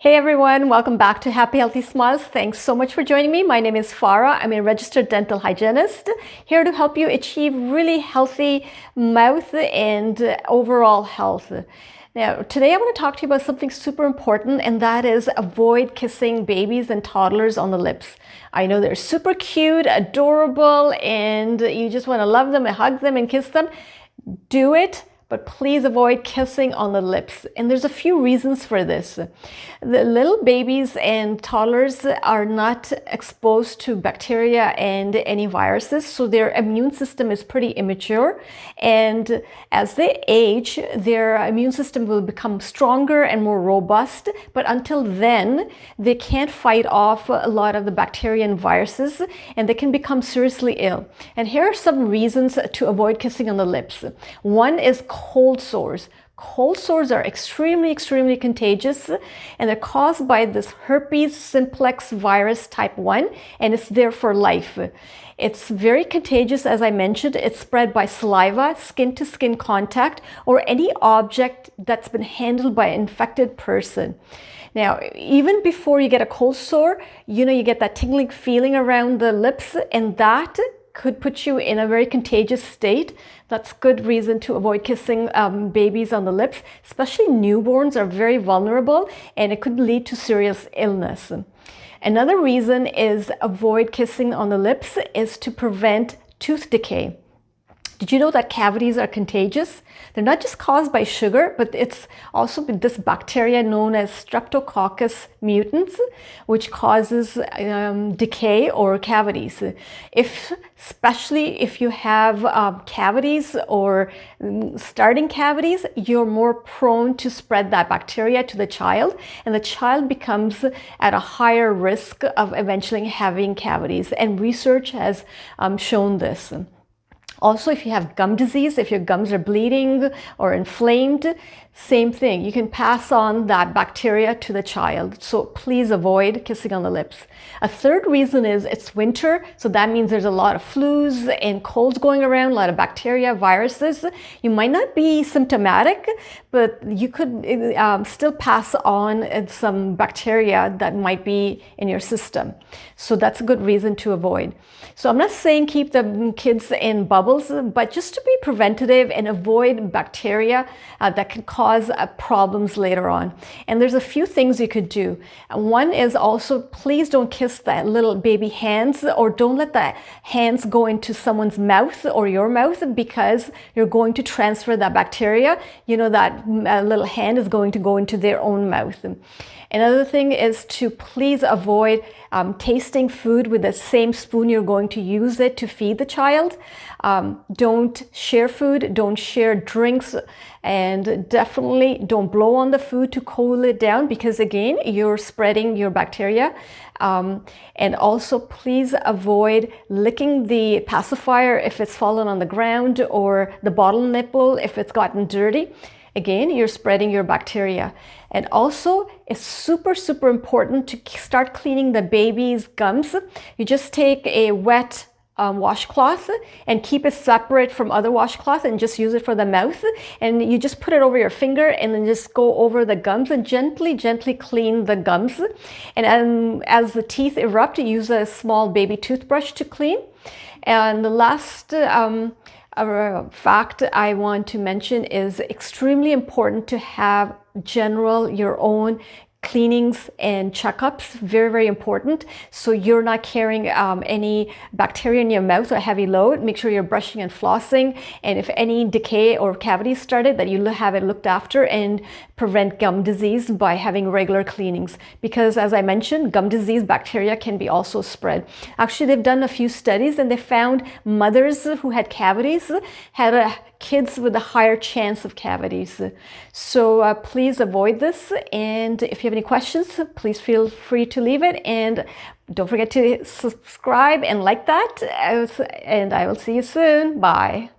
Hey everyone, welcome back to Happy Healthy Smiles. Thanks so much for joining me. My name is Farah. I'm a registered dental hygienist here to help you achieve really healthy mouth and overall health. Now, today I want to talk to you about something super important, and that is avoid kissing babies and toddlers on the lips. I know they're super cute, adorable, and you just want to love them and hug them and kiss them. Do it. But please avoid kissing on the lips. And there's a few reasons for this. The little babies and toddlers are not exposed to bacteria and any viruses, so their immune system is pretty immature. And as they age, their immune system will become stronger and more robust. But until then, they can't fight off a lot of the bacteria and viruses, and they can become seriously ill. And here are some reasons to avoid kissing on the lips. One is cold sores. Cold sores are extremely contagious, and they're caused by this herpes simplex virus type 1, and it's there for life. It's very contagious, as I mentioned. It's spread by saliva, skin-to-skin contact, or any object that's been handled by an infected person. Now, even before you get a cold sore, you get that tingling feeling around the lips, and that could put you in a very contagious state. That's good reason to avoid kissing babies on the lips. Especially newborns are very vulnerable, and it could lead to serious illness. Another reason is avoid kissing on the lips is to prevent tooth decay. Did you know that cavities are contagious? They're not just caused by sugar, but it's also this bacteria known as Streptococcus mutans, which causes decay or cavities. Especially if you have cavities or starting cavities, you're more prone to spread that bacteria to the child, and the child becomes at a higher risk of eventually having cavities. And research has shown this. Also, if you have gum disease, if your gums are bleeding or inflamed, same thing. You can pass on that bacteria to the child. So please avoid kissing on the lips. A third reason is it's winter. So that means there's a lot of flus and colds going around, a lot of bacteria, viruses. You might not be symptomatic, but you could still pass on some bacteria that might be in your system. So that's a good reason to avoid. So I'm not saying keep the kids in bubbles, but just to be preventative and avoid bacteria that can cause problems later on. And there's a few things you could do. One is also, please don't kiss the little baby hands, or don't let the hands go into someone's mouth or your mouth, because you're going to transfer that bacteria. That little hand is going to go into their own mouth. Another thing is to please avoid tasting food with the same spoon you're going to use it to feed the child. Don't share food, don't share drinks, and definitely don't blow on the food to cool it down, because again, you're spreading your bacteria. And also please avoid licking the pacifier if it's fallen on the ground, or the bottle nipple if it's gotten dirty. Again, you're spreading your bacteria. And also, it's super important to start cleaning the baby's gums. You just take a wet washcloth and keep it separate from other washcloths, and just use it for the mouth. And you just put it over your finger and then just go over the gums and gently clean the gums. And as the teeth erupt, use a small baby toothbrush to clean. And the last a fact I want to mention is extremely important to have your own cleanings and checkups. Very important. So you're not carrying any bacteria in your mouth or heavy load. Make sure you're brushing and flossing, and if any decay or cavities started, that you have it looked after, and prevent gum disease by having regular cleanings, because as I mentioned, gum disease bacteria can be also spread. Actually, they've done a few studies, and they found mothers who had cavities had kids with a higher chance of cavities. So please avoid this, and if you have any questions, please feel free to leave it, and don't forget to subscribe and like that, and I will see you soon. Bye.